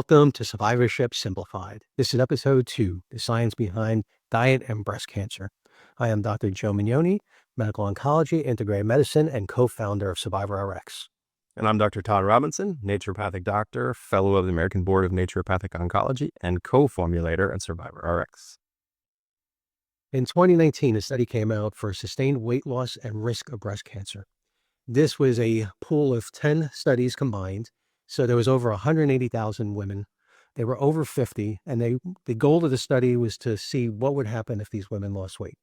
Welcome to Survivorship Simplified. This is episode 2, the science behind diet and breast cancer. I am Dr. Joe Mignone, medical oncology, integrative medicine, and co-founder of SurvivorRx. And I'm Dr. Todd Robinson, naturopathic doctor, fellow of the American Board of Naturopathic Oncology, and co-formulator at SurvivorRx. In 2019, a study came out for sustained weight loss and risk of breast cancer. This was a pool of 10 studies combined. So there was over 180,000 women. They were over 50, and the goal of the study was to see what would happen if these women lost weight.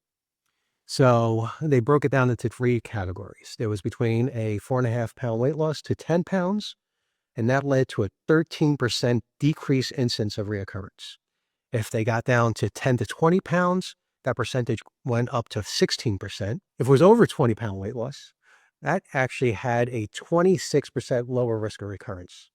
So they broke it down into 3 categories. There was between a 4.5 pound weight loss to 10 pounds, and that led to a 13% decrease incidence of recurrence. If they got down to 10 to 20 pounds, that percentage went up to 16%. If it was over 20 pound weight loss, that actually had a 26% lower risk of recurrence.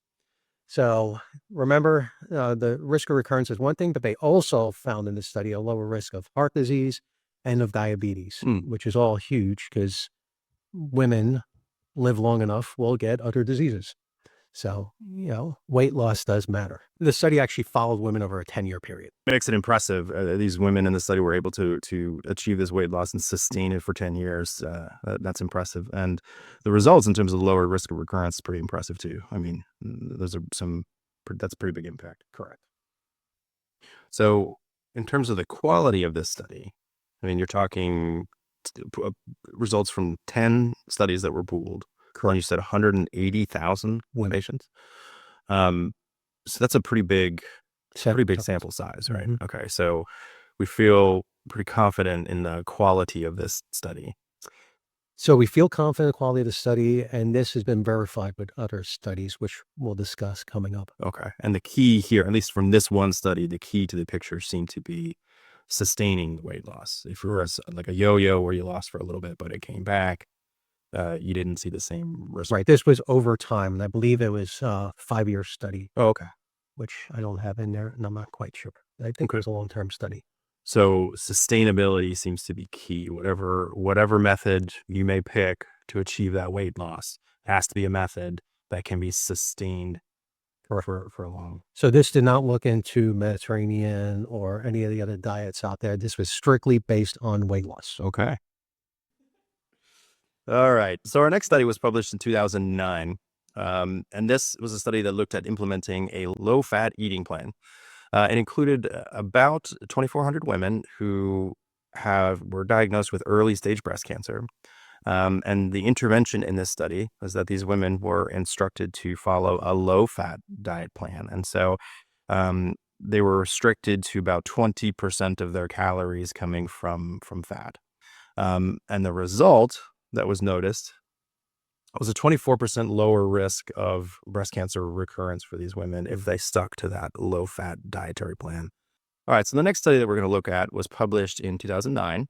So remember, the risk of recurrence is one thing, but they also found in the study a lower risk of heart disease and of diabetes, which is all huge because women live long enough, will get other diseases. So, weight loss does matter. The study actually followed women over a 10-year period. Makes it impressive. These women in the study were able to achieve this weight loss and sustain it for 10 years. That's impressive. And the results in terms of lower risk of recurrence is pretty impressive too. I mean, that's a pretty big impact. Correct. So in terms of the quality of this study, I mean, you're talking results from 10 studies that were pooled. Correct. And you said 180,000 patients. So that's a pretty big sample size, right? Mm-hmm. Okay. So we feel pretty confident in the quality of this study. So we feel confident in the quality of the study, and this has been verified with other studies, which we'll discuss coming up. Okay. And the key here, at least from this one study, the key to the picture seemed to be sustaining the weight loss. If you were like a yo-yo where you lost for a little bit, but it came back, you didn't see the same risk. Right. This was over time, and I believe it was a 5-year study. Oh, okay. Which I don't have in there, and I'm not quite sure. I think it was a long-term study. So sustainability seems to be key. Whatever method you may pick to achieve that weight loss has to be a method that can be sustained for long. So this did not look into Mediterranean or any of the other diets out there. This was strictly based on weight loss. Okay. All right. So our next study was published in 2009. And this was a study that looked at implementing a low-fat eating plan. It included about 2,400 women who were diagnosed with early-stage breast cancer. And the intervention in this study was that these women were instructed to follow a low-fat diet plan. And so they were restricted to about 20% of their calories coming from fat. And the result that was noticed was a 24% lower risk of breast cancer recurrence for these women if they stuck to that low-fat dietary plan. All right, so the next study that we're going to look at was published in 2009.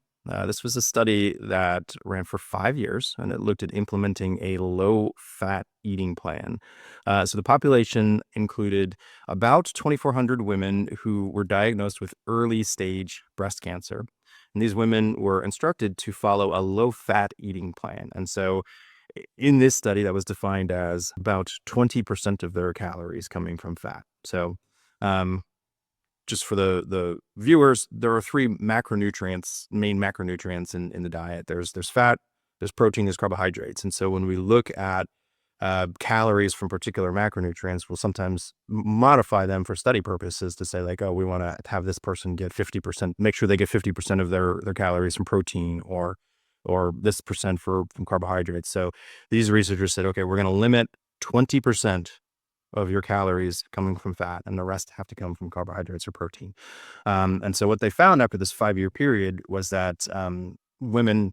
This was a study that ran for 5 years, and it looked at implementing a low-fat eating plan. So the population included about 2,400 women who were diagnosed with early-stage breast cancer. And these women were instructed to follow a low-fat eating plan. And so in this study, that was defined as about 20% of their calories coming from fat. So just for the viewers, there are 3 main macronutrients in the diet. There's fat, there's protein, there's carbohydrates. And so when we look at calories from particular macronutrients, we'll sometimes modify them for study purposes to say like, oh, we want to have this person get 50%, make sure they get 50% of their calories from protein or this percent from carbohydrates. So these researchers said, okay, we're going to limit 20% of your calories coming from fat, and the rest have to come from carbohydrates or protein. And so what they found after this 5-year period was that women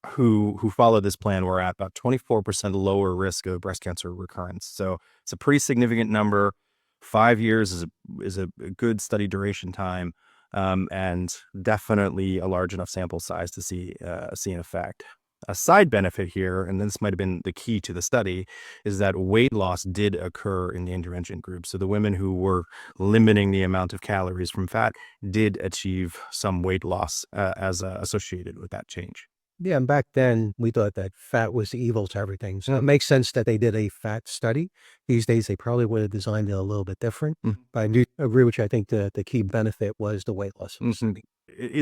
who followed this plan were at about 24% lower risk of breast cancer recurrence. So it's a pretty significant number. 5 years is a good study duration time, and definitely a large enough sample size to see an effect. A side benefit here, and this might have been the key to the study, is that weight loss did occur in the intervention group. So the women who were limiting the amount of calories from fat did achieve some weight loss as associated with that change. Yeah, and back then we thought that fat was evil to everything. So it makes sense that they did a fat study. These days they probably would have designed it a little bit different. But I do agree with you. I think the key benefit was the weight loss of the study.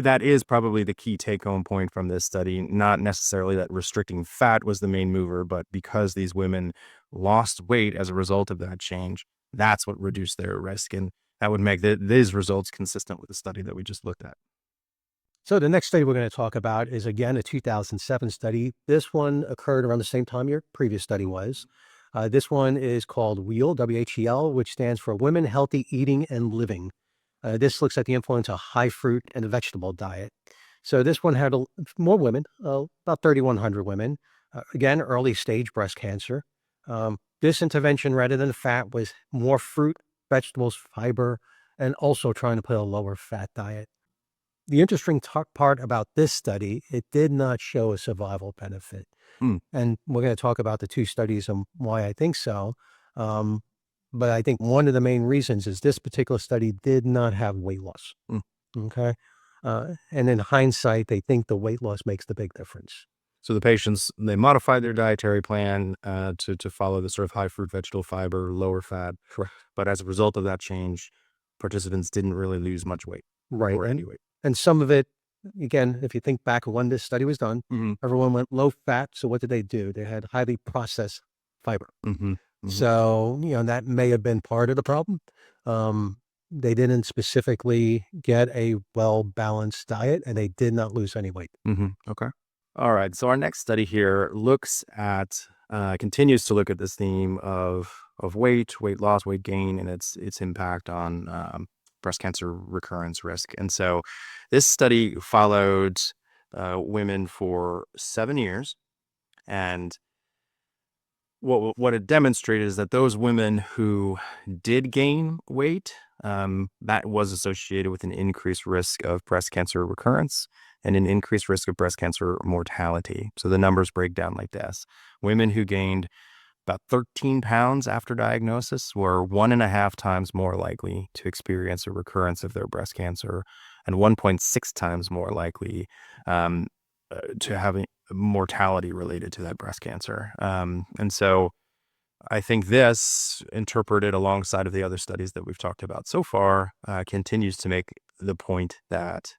That is probably the key take-home point from this study, not necessarily that restricting fat was the main mover, but because these women lost weight as a result of that change, that's what reduced their risk. And that would make these results consistent with the study that we just looked at. So the next study we're going to talk about is again a 2007 study. This one occurred around the same time your previous study was. This one is called WHEAL, WHEL, which stands for Women Healthy Eating and Living. This looks at the influence of high fruit and vegetable diet. So this one had more women, about 3,100 women. Again, early stage breast cancer. This intervention, rather than fat, was more fruit, vegetables, fiber, and also trying to put a lower fat diet. The interesting part about this study, it did not show a survival benefit. Mm. And we're going to talk about the two studies and why I think so. But I think one of the main reasons is this particular study did not have weight loss. Mm. Okay. And in hindsight, they think the weight loss makes the big difference. So the patients, they modified their dietary plan to follow the sort of high fruit, vegetable fiber, lower fat. Correct. But as a result of that change, participants didn't really lose much weight Right. or any weight. And some of it, again, if you think back when this study was done, everyone went low fat. So what did they do? They had highly processed fiber. So, that may have been part of the problem. They didn't specifically get a well-balanced diet and they did not lose any weight. Okay. All right. So our next study here continues to look at this theme of weight loss, weight gain, and its impact on breast cancer recurrence risk. And so this study followed women for 7 years, and what it demonstrated is that those women who did gain weight, that was associated with an increased risk of breast cancer recurrence and an increased risk of breast cancer mortality. So the numbers break down like this. Women who gained about 13 pounds after diagnosis were 1.5 times more likely to experience a recurrence of their breast cancer and 1.6 times more likely to have a mortality related to that breast cancer. And so I think this, interpreted alongside of the other studies that we've talked about so far, continues to make the point that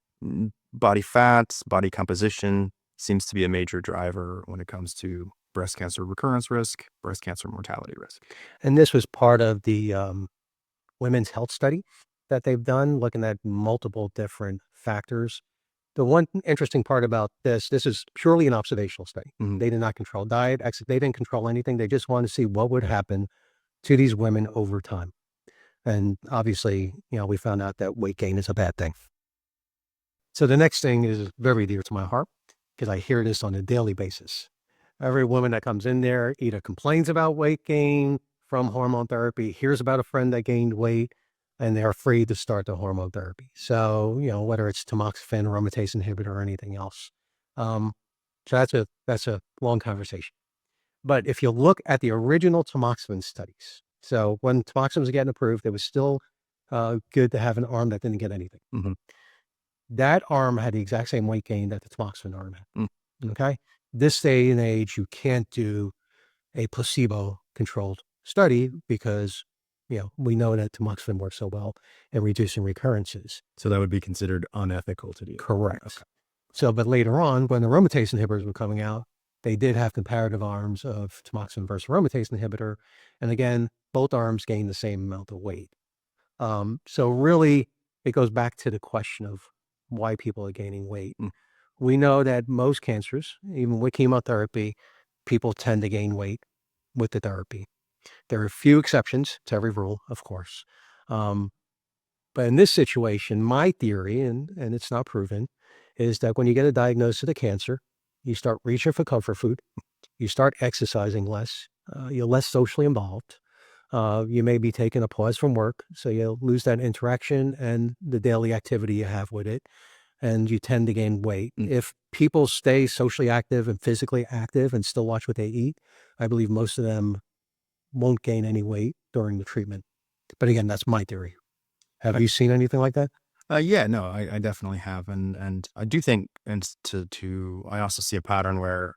body fat, body composition seems to be a major driver when it comes to breast cancer recurrence risk, breast cancer mortality risk. And this was part of the women's health study that they've done, looking at multiple different factors. The one interesting part about this is purely an observational study. They did not control diet. They didn't control anything. They just wanted to see what would happen to these women over time. And obviously, we found out that weight gain is a bad thing. So the next thing is very dear to my heart because I hear this on a daily basis. Every woman that comes in there either complains about weight gain from hormone therapy, hears about a friend that gained weight, and they're afraid to start the hormone therapy. So, whether it's tamoxifen, aromatase inhibitor, or anything else. So that's a long conversation. But if you look at the original tamoxifen studies, so when tamoxifen was getting approved, it was still good to have an arm that didn't get anything. That arm had the exact same weight gain that the tamoxifen arm had. Okay. This day and age, you can't do a placebo-controlled study because, we know that tamoxifen works so well in reducing recurrences. So that would be considered unethical to do. Correct. Okay. So, but later on, when the aromatase inhibitors were coming out, they did have comparative arms of tamoxifen versus aromatase inhibitor. And again, both arms gained the same amount of weight. So really, it goes back to the question of why people are gaining weight. We know that most cancers, even with chemotherapy, people tend to gain weight with the therapy. There are a few exceptions to every rule, of course. But in this situation, my theory, and it's not proven, is that when you get a diagnosis of the cancer, you start reaching for comfort food, you start exercising less, you're less socially involved. You may be taking a pause from work, so you'll lose that interaction and the daily activity you have with it, and you tend to gain weight. If people stay socially active and physically active and still watch what they eat, I believe most of them won't gain any weight during the treatment. But again, that's my theory. Have you seen anything like that? Yeah, no, I definitely have, and I do think, and I also see a pattern where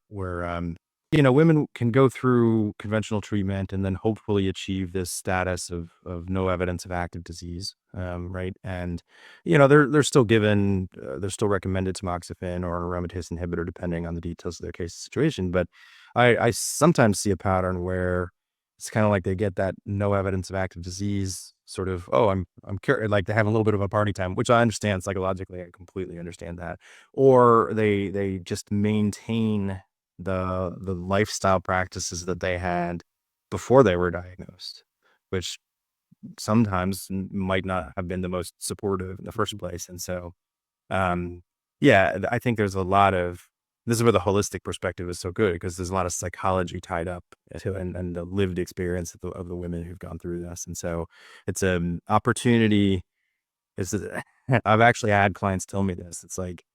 women can go through conventional treatment and then hopefully achieve this status of no evidence of active disease, right? And they're still given, they're still recommended tamoxifen or an aromatase inhibitor depending on the details of their case situation. But I sometimes see a pattern where it's kind of like they get that no evidence of active disease sort of, oh, I'm curious, like they have a little bit of a party time, which I understand psychologically. I completely understand that. Or they just maintain the lifestyle practices that they had before they were diagnosed, which sometimes might not have been the most supportive in the first place. And so um, yeah, I think there's a lot of, this is where the holistic perspective is so good, because there's a lot of psychology tied up to it, and the lived experience of the women who've gone through this. And so it's an opportunity. Is I've actually had clients tell me this. It's like,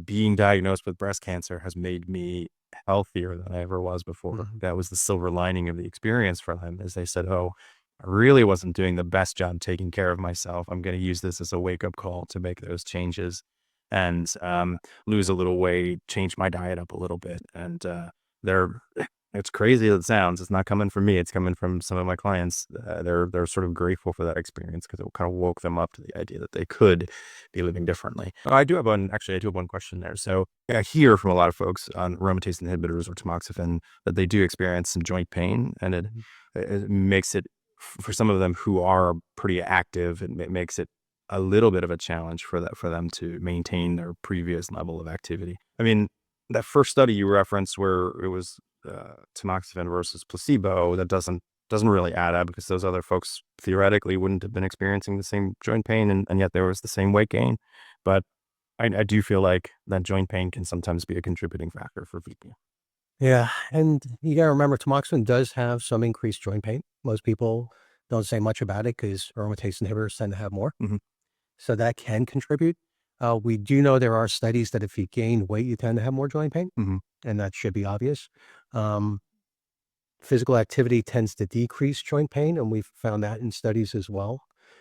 being diagnosed with breast cancer has made me healthier than I ever was before. Mhm. That was the silver lining of the experience for them, is they said, oh, I really wasn't doing the best job taking care of myself. I'm going to use this as a wake up call to make those changes and lose a little weight, change my diet up a little bit. And they're, it's crazy as it sounds. It's not coming from me. It's coming from some of my clients. They're sort of grateful for that experience, because it kind of woke them up to the idea that they could be living differently. I do have one question there. So I hear from a lot of folks on aromatase inhibitors or tamoxifen that they do experience some joint pain, and Mhm. it makes it, for some of them who are pretty active, it makes it a little bit of a challenge for them to maintain their previous level of activity. I mean, that first study you referenced where it was tamoxifen versus placebo, that doesn't really add up, because those other folks theoretically wouldn't have been experiencing the same joint pain, and yet there was the same weight gain. But I do feel like that joint pain can sometimes be a contributing factor for people. Yeah, and you gotta remember tamoxifen does have some increased joint pain. Most people don't say much about it because aromatase inhibitors tend to have more, Hmm. so that can contribute. We do know there are studies that if you gain weight, you tend to have more joint pain, Hmm. and that should be obvious. Um, Physical activity tends to decrease joint pain, and we've found that in studies as well.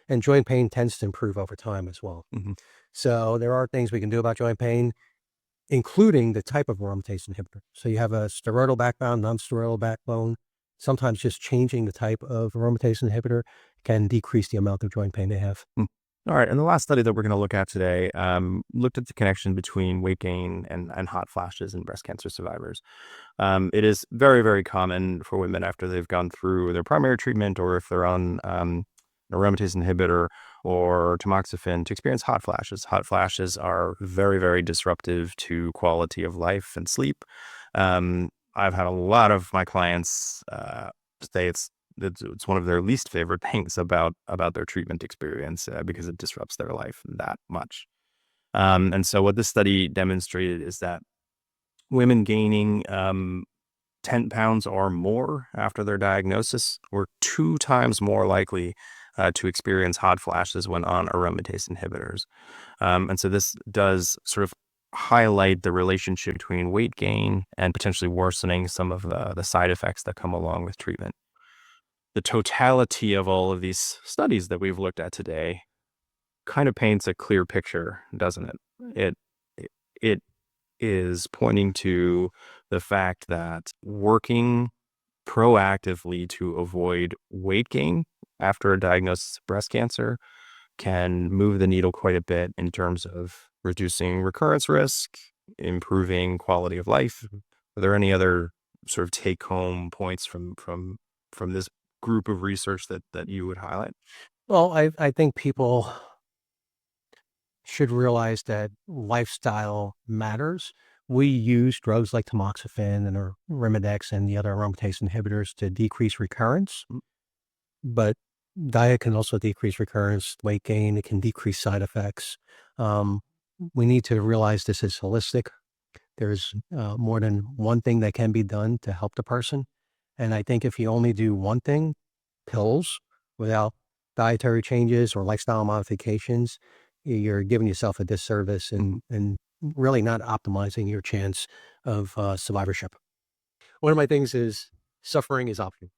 And joint pain tends to improve over time as well. Hmm. So there are things we can do about joint pain, including the type of aromatase inhibitor. So you have a steroidal backbone, non-steroidal backbone. Sometimes just changing the type of aromatase inhibitor can decrease the amount of joint pain they have. All right. And the last study that we're going to look at today looked at the connection between weight gain and hot flashes in breast cancer survivors. It is very, very common for women after they've gone through their primary treatment, or if they're on an aromatase inhibitor or tamoxifen, to experience hot flashes. Hot flashes are very, very disruptive to quality of life and sleep. I've had a lot of my clients say it's one of their least favorite things about their treatment experience, because it disrupts their life that much. And so what this study demonstrated is that women gaining 10 pounds or more after their diagnosis were 2 times more likely to experience hot flashes when on aromatase inhibitors. And so this does sort of highlight the relationship between weight gain and potentially worsening some of the side effects that come along with treatment. The totality of all of these studies that we've looked at today kind of paints a clear picture, doesn't it? It, it is pointing to the fact that working proactively to avoid weight gain after a diagnosis of breast cancer can move the needle quite a bit in terms of reducing recurrence risk, improving quality of life. Mhm. Are there any other sort of take home points from this group of research that you would highlight? Well, I think people should realize that lifestyle matters. We use drugs like tamoxifen and or Arimidex and the other aromatase inhibitors to decrease recurrence, but diet can also decrease recurrence, weight gain. It can decrease side effects. Um, we need to realize this is holistic. There's more than one thing that can be done to help the person. And I think if you only do one thing, pills, without dietary changes or lifestyle modifications, you're giving yourself a disservice Mhm. and really not optimizing your chance of survivorship. One of my things is suffering is optional.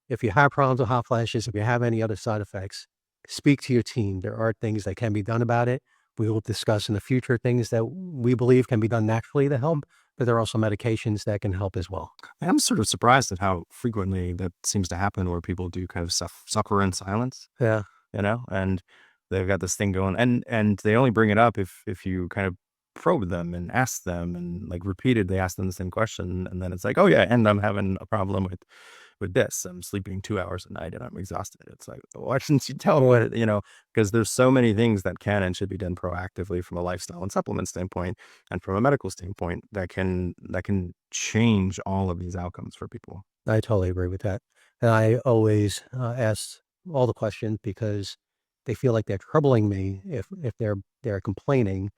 If you have problems with hot flashes, if you have any other side effects, speak to your team. There are things that can be done about it. We will discuss in the future things that we believe can be done naturally to help, but there are also medications that can help as well. I'm sort of surprised at how frequently that seems to happen, where people do kind of suffer in silence, Yeah, and they've got this thing going, and they only bring it up if you kind of probe them and ask them and like repeatedly ask them the same question, and then it's like, oh yeah, and I'm having a problem with this. I'm sleeping 2 hours a night and I'm exhausted. It's like, why shouldn't you tell me because there's so many things that can and should be done proactively from a lifestyle and supplement standpoint and from a medical standpoint that can change all of these outcomes for people. I totally agree with that. And I always ask all the questions because they feel like they're troubling me if they're complaining,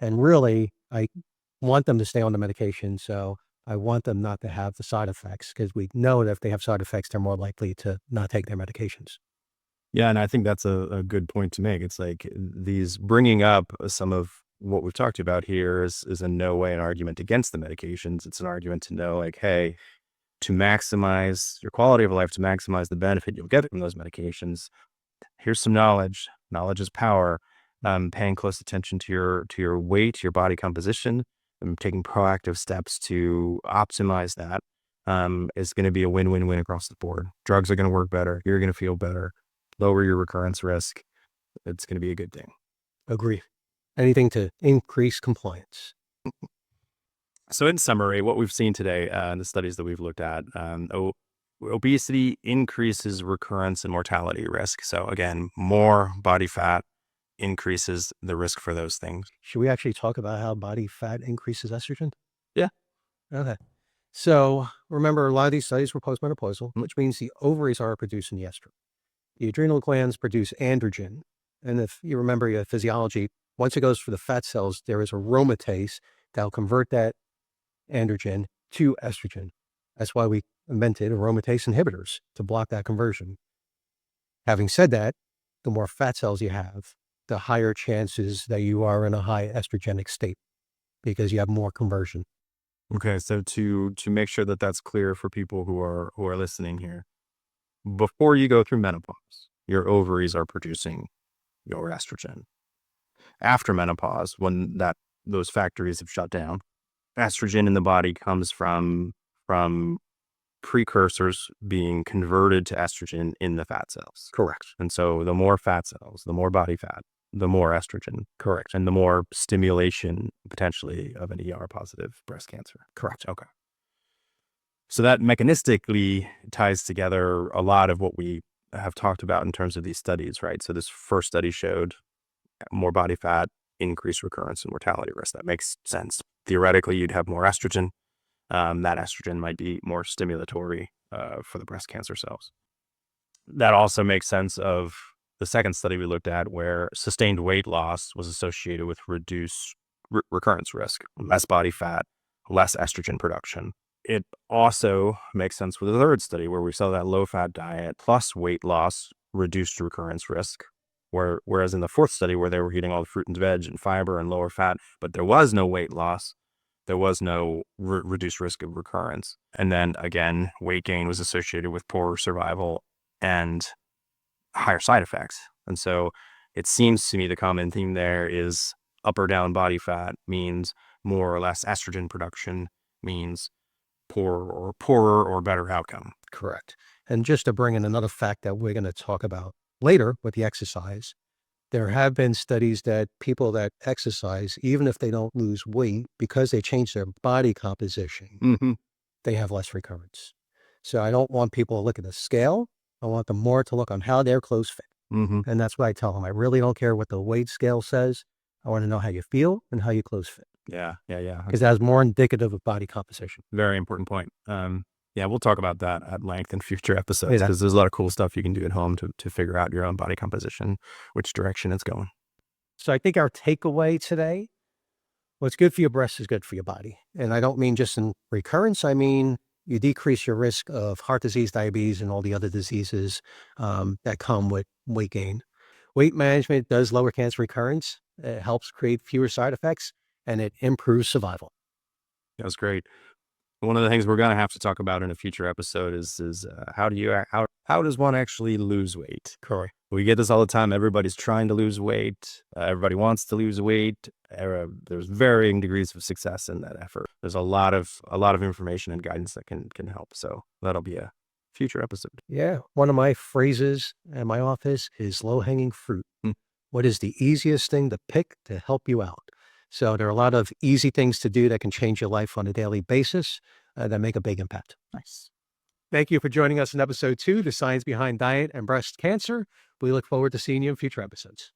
and really I want them to stay on the medication. So I want them not to have the side effects because we know that if they have side effects, they're more likely to not take their medications. Yeah, and I think that's a good point to make. It's like these bringing up some of what we've talked about here is in no way an argument against the medications. It's an argument to know, like, hey, to maximize your quality of life, to maximize the benefit you'll get from those medications, here's some knowledge. Knowledge is power. Paying close attention to your weight, your body composition, and taking proactive steps to optimize that is going to be a win-win-win across the board. Drugs are going to work better. You're going to feel better. Lower your recurrence risk. It's going to be a good thing. Agree. Anything to increase compliance. So, in summary, what we've seen today in the studies that we've looked at, obesity increases recurrence and mortality risk. So, again, more body fat increases the risk for those things. Should we actually talk about how body fat increases estrogen? Yeah. Okay. So remember, a lot of these studies were postmenopausal, which means the ovaries are producing the estrogen. The adrenal glands produce androgen. And if you remember your physiology, once it goes for the fat cells, there is aromatase that will convert that androgen to estrogen. That's why we invented aromatase inhibitors to block that conversion. Having said that, the more fat cells you have, the higher chances that you are in a high estrogenic state because you have more conversion. Okay. So to make sure that that's clear for people who are listening here, before you go through menopause, your ovaries are producing your estrogen. After menopause, when those factories have shut down, estrogen in the body comes from precursors being converted to estrogen in the fat cells. Correct. And so the more fat cells, the more body fat, the more estrogen. Correct. And the more stimulation potentially of an ER positive breast cancer. Correct. Okay. So that mechanistically ties together a lot of what we have talked about in terms of these studies, right? So this first study showed more body fat, increased recurrence and mortality risk. That makes sense. Theoretically, you'd have more estrogen. That estrogen might be more stimulatory for the breast cancer cells. That also makes sense of the second study we looked at, where sustained weight loss was associated with reduced recurrence risk, less body fat, less estrogen production. It also makes sense with the third study, where we saw that low-fat diet plus weight loss reduced recurrence risk. Whereas in the fourth study, where they were eating all the fruit and veg and fiber and lower fat, but there was no weight loss, there was no reduced risk of recurrence. And then again, weight gain was associated with poorer survival and higher side effects. And so it seems to me the common theme there is up or down body fat means more or less estrogen production, means poorer or better outcome. Correct. And just to bring in another fact that we're going to talk about later with the exercise, there have been studies that people that exercise, even if they don't lose weight, because they change their body composition, Mm-hmm. they have less recurrence. So I don't want people to look at the scale. I want them more to look on how their clothes fit. Mm-hmm. And that's what I tell them. I really don't care what the weight scale says. I want to know how you feel and how your clothes fit, Yeah. because that's more indicative of body composition. Very important point. Yeah, we'll talk about that at length in future episodes, Yeah. because there's a lot of cool stuff you can do at home to figure out your own body composition, which direction it's going. So I think our takeaway today, what's good for your breast is good for your body. And I don't mean just in recurrence. I mean, you decrease your risk of heart disease, diabetes, and all the other diseases that come with weight gain. Weight management does lower cancer recurrence. It helps create fewer side effects, and it improves survival. That was great. One of the things we're going to have to talk about in a future episode is how does one actually lose weight? Correct. We get this all the time. Everybody's trying to lose weight. Everybody wants to lose weight. There's varying degrees of success in that effort. There's a lot of information and guidance that can help. So that'll be a future episode. Yeah. One of my phrases in my office is low-hanging fruit. What is the easiest thing to pick to help you out? So there are a lot of easy things to do that can change your life on a daily basis that make a big impact. Nice. Thank you for joining us in episode 2, The Science Behind Diet and Breast Cancer. We look forward to seeing you in future episodes.